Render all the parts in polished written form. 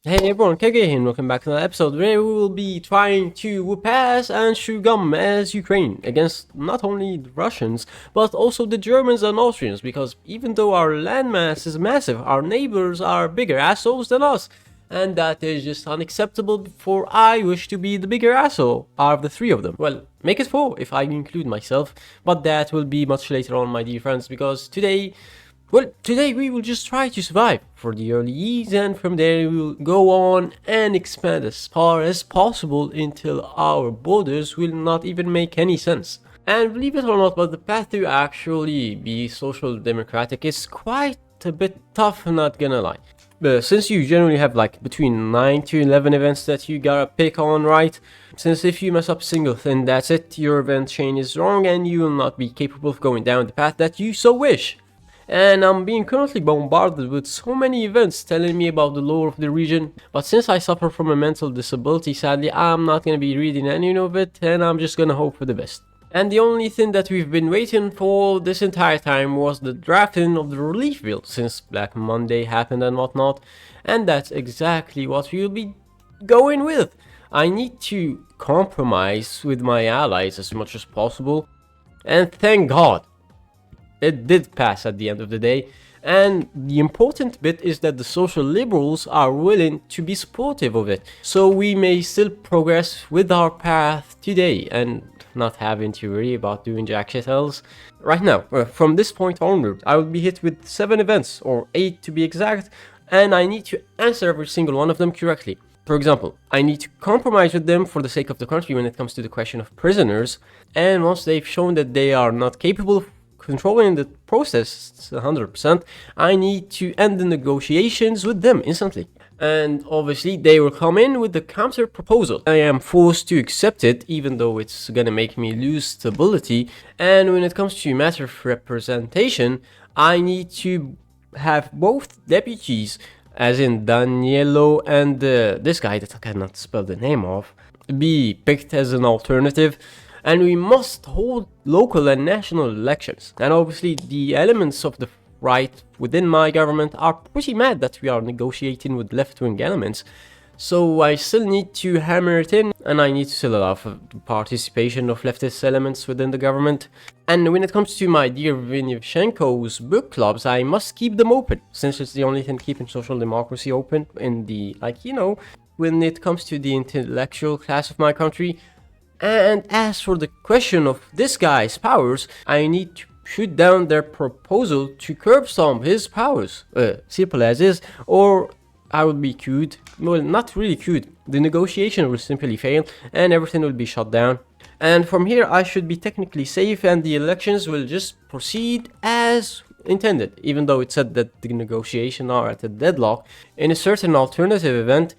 Hey everyone, KK here and welcome back to another episode where we will be trying to pass and chew gum as Ukraine against not only the Russians but also the Germans and Austrians, because even though our landmass is massive, our neighbors are bigger assholes than us, and that is just unacceptable, for I wish to be the bigger asshole out of the three of them. Well, make it four if I include myself, but that will be much later on, my dear friends, because today we will just try to survive for the early years, and from there we will go on and expand as far as possible until our borders will not even make any sense. And believe it or not, but the path to actually be social democratic is quite a bit tough, not gonna lie. Since you generally have like between 9 to 11 events that you gotta pick on, right? Since if you mess up a single thing, that's it, your event chain is wrong and you will not be capable of going down the path that you so wish. And I'm being currently bombarded with so many events telling me about the lore of the region, but since I suffer from a mental disability, sadly I'm not gonna be reading any of it, and I'm just gonna hope for the best. And the only thing that we've been waiting for this entire time was the drafting of the relief bill, since Black Monday happened and whatnot, and that's exactly what we'll be going with. I need to compromise with my allies as much as possible, and thank God it did pass at the end of the day. And the important bit is that the social liberals are willing to be supportive of it, so we may still progress with our path today and not having to worry about doing jack shit else. Right now, from this point onward, I will be hit with 7 events, or 8 to be exact, and I need to answer every single one of them correctly. For example, I need to compromise with them for the sake of the country when it comes to the question of prisoners, and once they've shown that they are not capable of controlling the process 100%, I need to end the negotiations with them instantly. And obviously they will come in with the counter proposal. I am forced to accept it, even though it's gonna make me lose stability. And when it comes to matter of representation, I need to have both deputies, as in Daniello and this guy that I cannot spell the name of, be picked as an alternative. And we must hold local and national elections. And obviously the elements of the right within my government are pretty mad that we are negotiating with left-wing elements. So I still need to hammer it in, and I need to still allow for the participation of leftist elements within the government. And when it comes to my dear Vinivchenko's book clubs, I must keep them open, since it's the only thing keeping social democracy open in the, when it comes to the intellectual class of my country. And as for the question of this guy's powers, I need to shoot down their proposal to curb stomp his powers, simple as is, or I will be queued. Well, not really queued. The negotiation will simply fail and everything will be shut down. And from here I should be technically safe, and the elections will just proceed as intended, even though it said that the negotiations are at a deadlock. In a certain alternative event,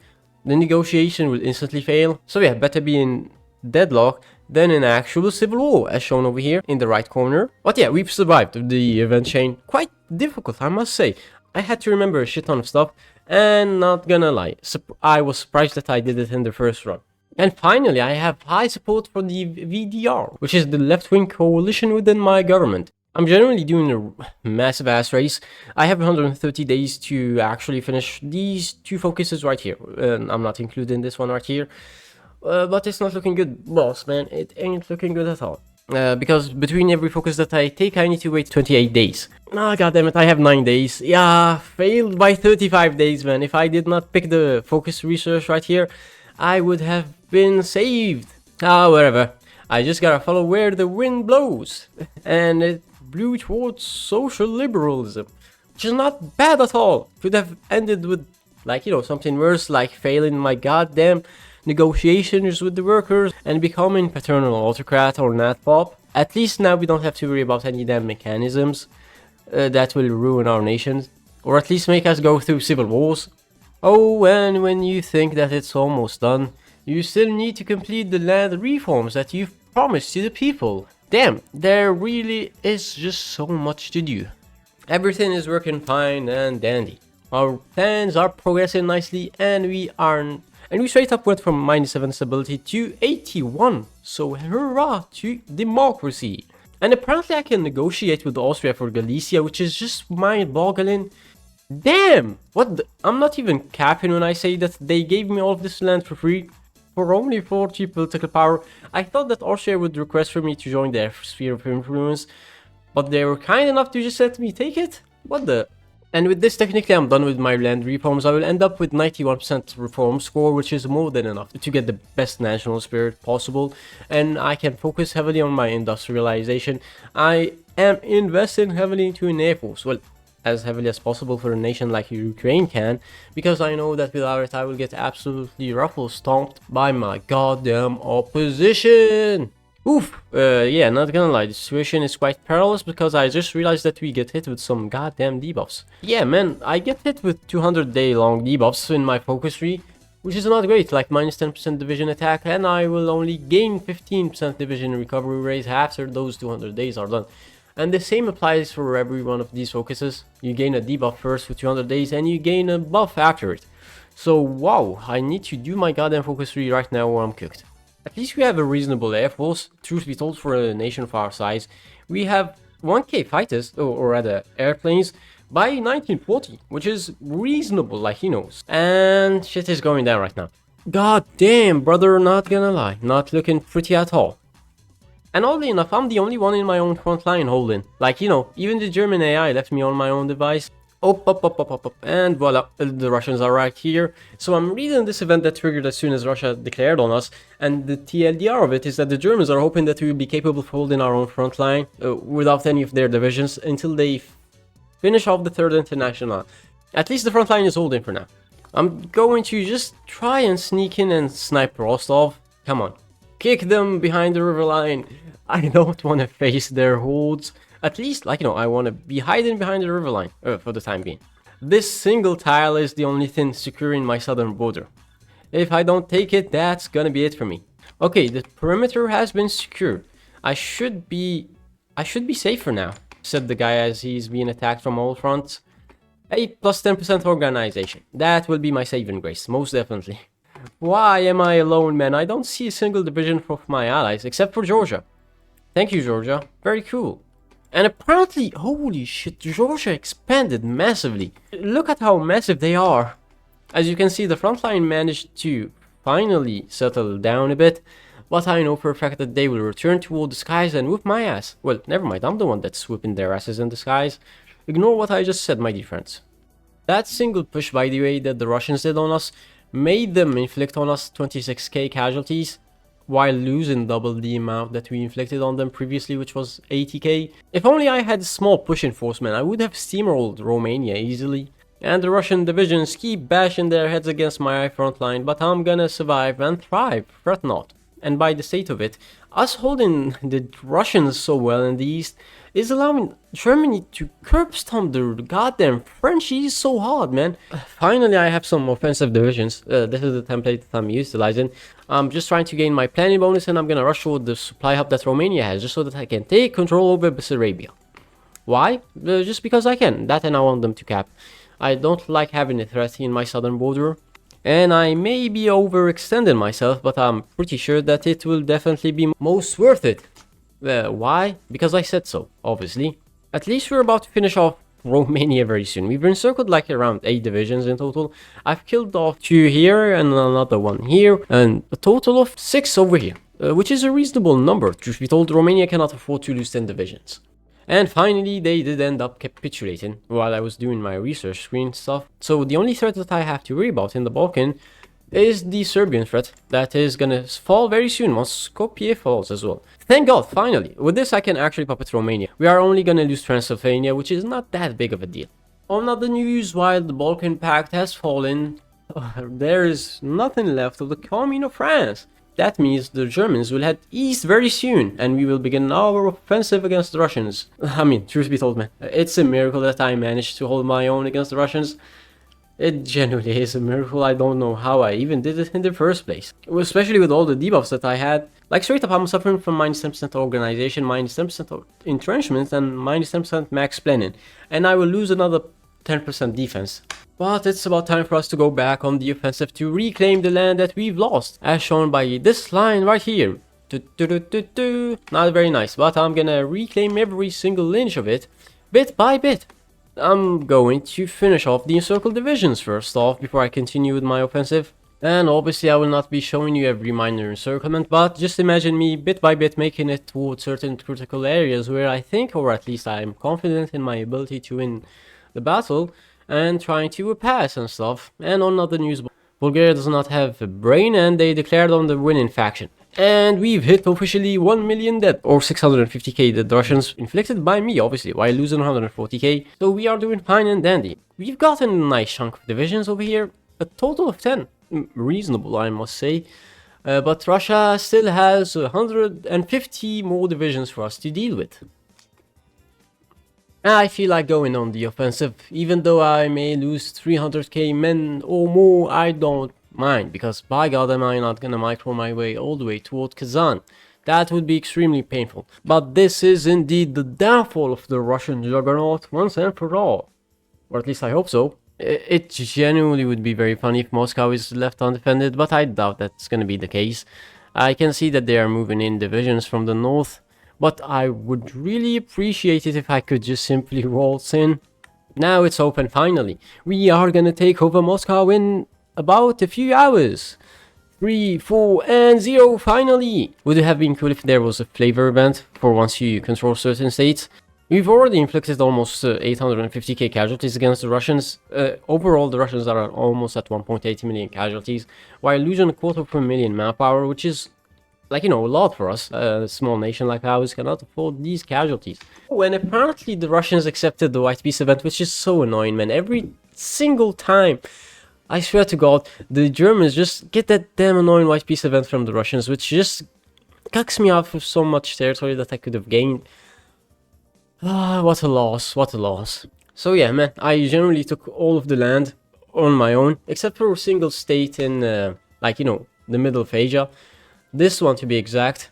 the negotiation will instantly fail. So yeah, better be in deadlock than an actual civil war, as shown over here in the right corner. But yeah, we've survived the event chain. Quite difficult, I must say. I had to remember a shit ton of stuff, and not gonna lie, I was surprised that I did it in the first run. And finally, I have high support for the VDR, which is the left-wing coalition within my government. I'm generally doing a massive ass race. I have 130 days to actually finish these 2 focuses right here. I'm not including this one right here. But it's not looking good, boss, man. It ain't looking good at all. Because between every focus that I take, I need to wait 28 days. Ah, goddammit, I have 9 days. Yeah, failed by 35 days, man. If I did not pick the focus research right here, I would have been saved. Ah, whatever. I just gotta follow where the wind blows. And it blew towards social liberalism, which is not bad at all. Could have ended with, something worse, like failing my goddamn negotiations with the workers and becoming paternal autocrat or natpop. At least now we don't have to worry about any damn mechanisms that will ruin our nations, or at least make us go through civil wars. Oh, and when you think that it's almost done, you still need to complete the land reforms that you've promised to the people. Damn, there really is just so much to do. Everything is working fine and dandy. Our plans are progressing nicely, and we straight up went from -7 stability to 81, so hurrah to democracy. And apparently I can negotiate with Austria for Galicia, which is just mind-boggling. Damn! What the? I'm not even capping when I say that they gave me all of this land for free for only 40 political power. I thought that Austria would request for me to join their sphere of influence, but they were kind enough to just let me take it? What the? And with this, technically I'm done with my land reforms. I will end up with 91% reform score, which is more than enough to get the best national spirit possible, and I can focus heavily on my industrialization. I am investing heavily into an air force, well, as heavily as possible for a nation like Ukraine can, because I know that without it I will get absolutely ruffle stomped by my goddamn opposition. Oof, yeah, not gonna lie, the situation is quite perilous because I just realized that we get hit with some goddamn debuffs. Yeah, man, I get hit with 200-day long debuffs in my focus tree, which is not great, like minus 10% division attack, and I will only gain 15% division recovery rate after those 200 days are done. And the same applies for every one of these focuses. You gain a debuff first for 200 days, and you gain a buff after it. So, wow, I need to do my goddamn focus tree right now or I'm cooked. At least we have a reasonable air force, truth be told, for a nation of our size. We have 1k fighters, or rather airplanes, by 1940, which is reasonable, like he knows. And shit is going down right now. God damn, brother, not gonna lie, not looking pretty at all. And oddly enough, I'm the only one in my own front line holding. Like, you know, even the German AI left me on my own device. Up, and voila, the Russians are right here. So I'm reading this event that triggered as soon as Russia declared on us, and the TLDR of it is that the Germans are hoping that we will be capable of holding our own front line without any of their divisions until they finish off the Third International. At least the front line is holding for now. I'm going to just try and sneak in and snipe Rostov. Come on, kick them behind the river line. I don't want to face their holds. At least, like, you know, I want to be hiding behind the river line for the time being. This single tile is the only thing securing my southern border. If I don't take it, that's gonna be it for me. Okay, the perimeter has been secured. I should be safe for now, said the guy as he's being attacked from all fronts. A plus 10% organization. That will be my saving grace, most definitely. Why am I alone, man? I don't see a single division of my allies, except for Georgia. Thank you, Georgia. Very cool. And apparently, holy shit, Georgia expanded massively. Look at how massive they are. As you can see, the front line managed to finally settle down a bit, but I know for a fact that they will return toward the skies and whoop my ass. Well, never mind, I'm the one that's whooping their asses in the skies. Ignore what I just said, my dear friends. That single push, by the way, that the Russians did on us, made them inflict on us 26k casualties, while losing double the amount that we inflicted on them previously, which was 80k. If only I had a small push enforcement, I would have steamrolled Romania easily. And the Russian divisions keep bashing their heads against my front line, but I'm gonna survive and thrive, fret not. And by the state of it, us holding the Russians so well in the east is allowing Germany to curb stomp the goddamn Frenchies so hard, man. Finally, I have some offensive divisions. This is the template that I'm utilizing. I'm just trying to gain my planning bonus, and I'm gonna rush toward the supply hub that Romania has, just so that I can take control over Bessarabia. Why? Just because I can. That, and I want them to cap. I don't like having a threat in my southern border. And I may be overextending myself, but I'm pretty sure that it will definitely be most worth it. Why? Because I said so, obviously. At least we're about to finish off Romania very soon. We've encircled like around 8 divisions in total. I've killed off 2 here and another 1 here, and a total of 6 over here, which is a reasonable number. Truth be told, Romania cannot afford to lose 10 divisions. And finally, they did end up capitulating while I was doing my research screen stuff. So the only threat that I have to worry about in the Balkan is the Serbian threat that is gonna fall very soon once Skopje falls as well. Thank God, finally. With this, I can actually puppet Romania. We are only gonna lose Transylvania, which is not that big of a deal. On other news, while the Balkan Pact has fallen, there is nothing left of the Commune of France. That means the Germans will head east very soon, and we will begin our offensive against the Russians. I mean, truth be told, man, it's a miracle that I managed to hold my own against the Russians. It genuinely is a miracle. I don't know how I even did it in the first place. Especially with all the debuffs that I had. Like, straight up, I'm suffering from minus 10% organization, minus 10% entrenchment, and minus 10% max planning. And I will lose another 10% defense. But it's about time for us to go back on the offensive to reclaim the land that we've lost, as shown by this line right here. Not very nice, but I'm gonna reclaim every single inch of it, bit by bit. I'm going to finish off the encircled divisions first off before I continue with my offensive. And obviously I will not be showing you every minor encirclement, but just imagine me bit by bit making it towards certain critical areas where I think, or at least I'm confident in my ability to win the battle, and trying to pass and stuff. And on other news, Bulgaria does not have a brain and they declared on the winning faction. And we've hit officially 1 million dead, or 650k dead Russians, inflicted by me obviously, while losing 140k, so we are doing fine and dandy. We've gotten a nice chunk of divisions over here, a total of 10. Reasonable, I must say. But Russia still has 150 more divisions for us to deal with. I feel like going on the offensive, even though I may lose 300k men or more, I don't mind, because by god am I not gonna micro my way all the way toward Kazan. That would be extremely painful. But this is indeed the downfall of the Russian juggernaut once and for all. Or at least I hope so. It genuinely would be very funny if Moscow is left undefended, but I doubt that's gonna be the case. I can see that they are moving in divisions from the north, but I would really appreciate it if I could just simply waltz in. Now it's open finally. We are gonna take over Moscow in about a few hours. 3, 4, and 0 finally! Would it have been cool if there was a flavor event for once you control certain states? We've already inflicted almost 850k casualties against the Russians. Overall, the Russians are almost at 1.8 million casualties, while losing a quarter of a million manpower, which is, like, you know, a lot for us. A small nation like ours cannot afford these casualties. Oh, and apparently the Russians accepted the White Peace event, which is so annoying, man. Every single time, I swear to God, the Germans just get that damn annoying White Peace event from the Russians, which just cucks me out of so much territory that I could have gained. Ah, what a loss, what a loss. So yeah, man, I generally took all of the land on my own, except for a single state in, like, you know, the middle of Asia. This one to be exact,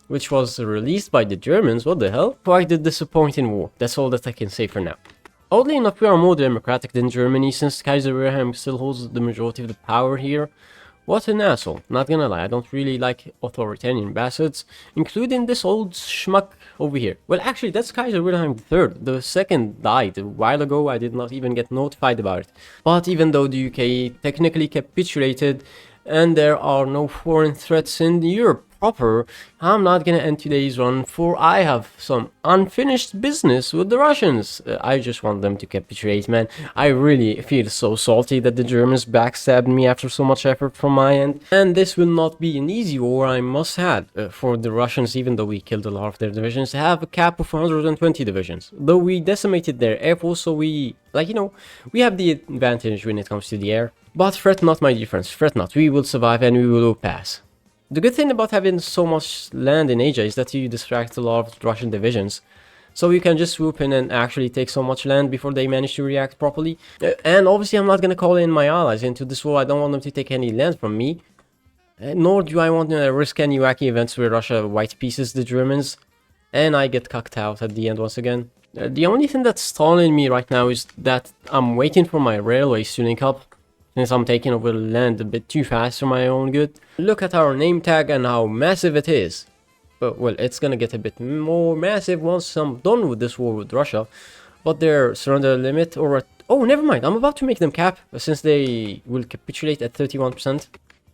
which was released by the Germans. What the hell? Quite a disappointing war, that's all that I can say for now. Oddly enough, we are more democratic than Germany, since Kaiserreich still holds the majority of the power here. What an asshole, not gonna lie, I don't really like authoritarian bastards, including this old schmuck over here. Well, actually, that's Kaiser Wilhelm III. The second died a while ago, I did not even get notified about it. But even though the UK technically capitulated, and there are no foreign threats in Europe proper, I'm not gonna end today's run, for I have some unfinished business with the Russians. I just want them to capitulate, man. I really feel so salty that the Germans backstabbed me after so much effort from my end, and this will not be an easy war, I must add. For the Russians, even though we killed a lot of their divisions, have a cap of 120 divisions, though we decimated their air force, so we, like, you know, we have the advantage when it comes to the air. But fret not, my dear friends, fret not, we will survive and we will pass. The good thing about having so much land in Asia is that you distract a lot of Russian divisions. So you can just swoop in and actually take so much land before they manage to react properly. And obviously I'm not gonna call in my allies into this war, I don't want them to take any land from me. Nor do I want to risk any wacky events where Russia white pieces the Germans. And I get cucked out at the end once again. The only thing that's stalling me right now is that I'm waiting for my railways to link up, since I'm taking over the land a bit too fast for my own good. Look at our name tag and how massive it is. Well, it's gonna get a bit more massive once I'm done with this war with Russia. But their surrender limit, or oh, never mind, I'm about to make them cap, since they will capitulate at 31%.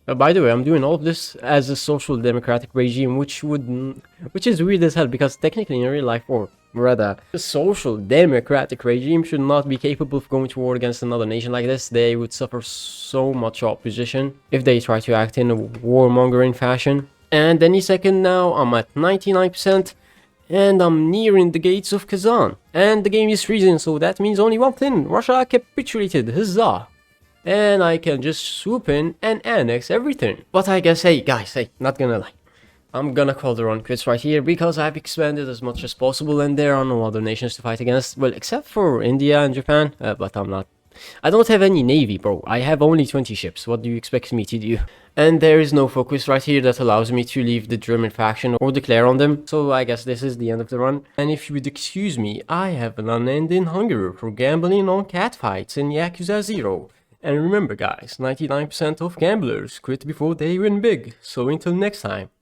By the way, I'm doing all of this as a social democratic regime, which is weird as hell, because technically in real life, or rather, a social democratic regime should not be capable of going to war against another nation like this. They would suffer so much opposition if they try to act in a warmongering fashion. And any second now, I'm at 99%, and I'm nearing the gates of Kazan. And the game is freezing, so that means only one thing: Russia capitulated, huzzah! And I can just swoop in and annex everything. But I guess, hey guys, hey, not gonna lie, I'm gonna call the run quits right here, because I've expanded as much as possible and there are no other nations to fight against. Well, except for India and Japan, but I don't have any navy, bro. I have only 20 ships. What do you expect me to do? And there is no focus right here that allows me to leave the German faction or declare on them. So I guess this is the end of the run. And if you would excuse me, I have an unending hunger for gambling on catfights in Yakuza 0. And remember guys, 99% of gamblers quit before they win big. So until next time.